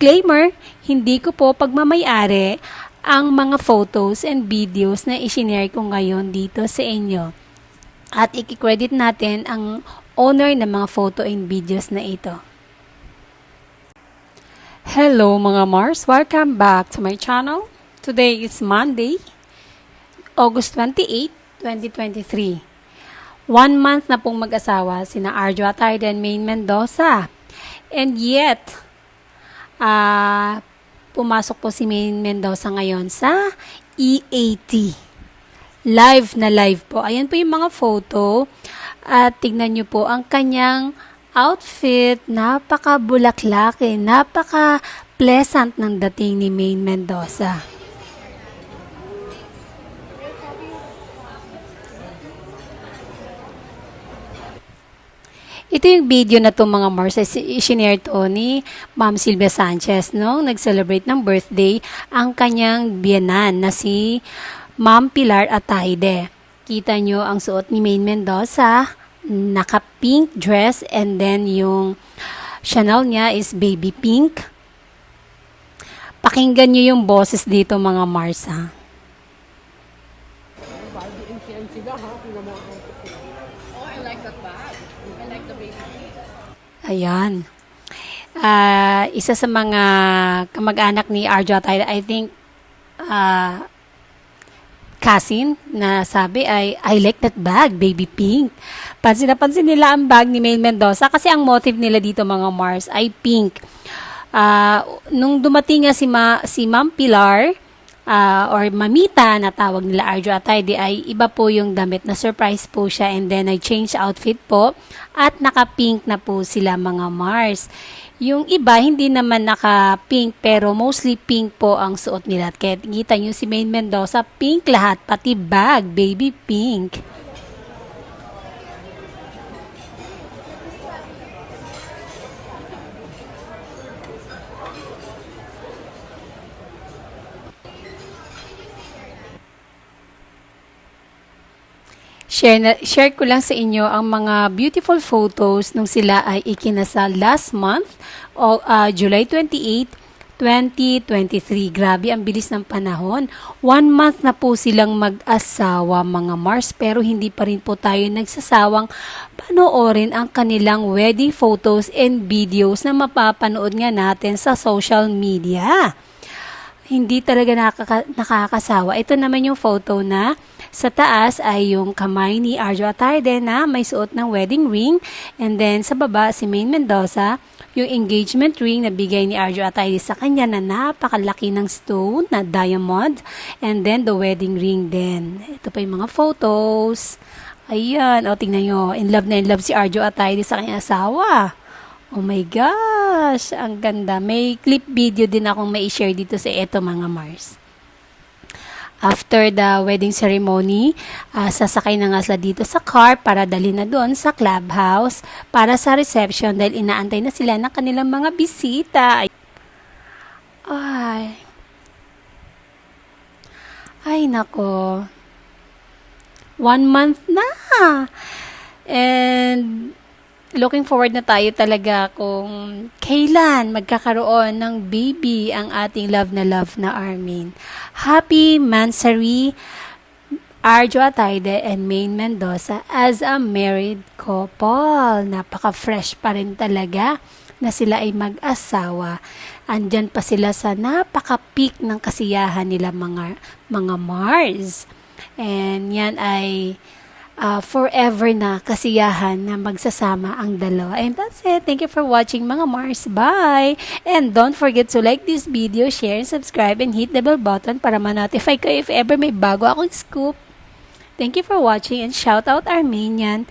Disclaimer, hindi ko po pagmamayari ang mga photos and videos na isinare ko ngayon dito sa inyo. At i-credit natin ang owner ng mga photo and videos na ito. Hello mga Mars! Welcome back to my channel. Today is Monday, August 28, 2023. 1 month na pong mag-asawa sina Arjo Atayde and Maine Mendoza. And yet, pumasok po si Maine Mendoza ngayon sa EAT. Live na live po. Ayan po yung mga photo. At tignan nyo po ang kanyang outfit. Napaka-bulaklake. Napaka-pleasant ng dating ni Maine Mendoza. Ito yung video na to mga Mars, i-share to ni Ma'am Sylvia Sanchez, no? Nag-celebrate ng birthday ang kanyang biyenan na si Ma'am Pilar Atayde. Kita nyo ang suot ni Maine Mendoza, naka-pink dress, and then yung Chanel niya is baby pink. Pakinggan nyo yung boses dito mga Mars, ha? Ayan. Isa sa mga kamag-anak ni Arjo Atayde, I think, cousin, na sabi ay, I like that bag, baby pink. Pansin na pansin nila ang bag ni Maine Mendoza kasi ang motive nila dito mga Mars ay pink. Nung dumating nga si Ma'am Pilar, or Mamita na tawag nila Arjo Atayde, ay iba po yung damit, na surprise po siya, and then ay change outfit po at naka-pink na po sila mga Mars. Yung iba hindi naman naka-pink pero mostly pink po ang suot nila. Kaya kita nyo si Maine Mendoza, pink lahat, pati bag, baby pink. Share ko lang sa inyo ang mga beautiful photos nung sila ay ikinasal last month, July 28, 2023. Grabe, ang bilis ng panahon. 1 month na po silang mag-asawa mga Mars, pero hindi pa rin po tayo nagsasawang panoorin ang kanilang wedding photos and videos na mapapanood nga natin sa social media. Hindi talaga nakakasawa. Ito naman yung photo na sa taas ay yung kamay ni Arjo Atayde na may suot ng wedding ring. And then sa baba si Maine Mendoza, yung engagement ring na bigay ni Arjo Atayde sa kanya na napakalaki ng stone na diamond. And then the wedding ring din. Ito pa yung mga photos. Ayan. O, tingnan nyo. In love na in love si Arjo Atayde sa kanyang asawa. Oh my gosh, ang ganda. May clip video din akong mai-share dito sa eto mga Mars. After the wedding ceremony, sasakay na nga sila dito sa car para dali na doon sa clubhouse para sa reception dahil inaantay na sila ng kanilang mga bisita. Ay nako. 1 month na. And looking forward na tayo talaga kung kailan magkakaroon ng baby ang ating love na Armin. Happy Mansari, Arjo Atayde and Maine Mendoza as a married couple. Napaka-fresh pa rin talaga na sila ay mag-asawa. Andyan pa sila sa napaka-peak ng kasiyahan nila mga Mars. And yan ay forever na kasiyahan na magsasama ang dalawa. And that's it. Thank you for watching mga Mars. Bye! And don't forget to like this video, share, and subscribe, and hit the bell button para ma-notify ko if ever may bago akong scoop. Thank you for watching and shout out Armenian.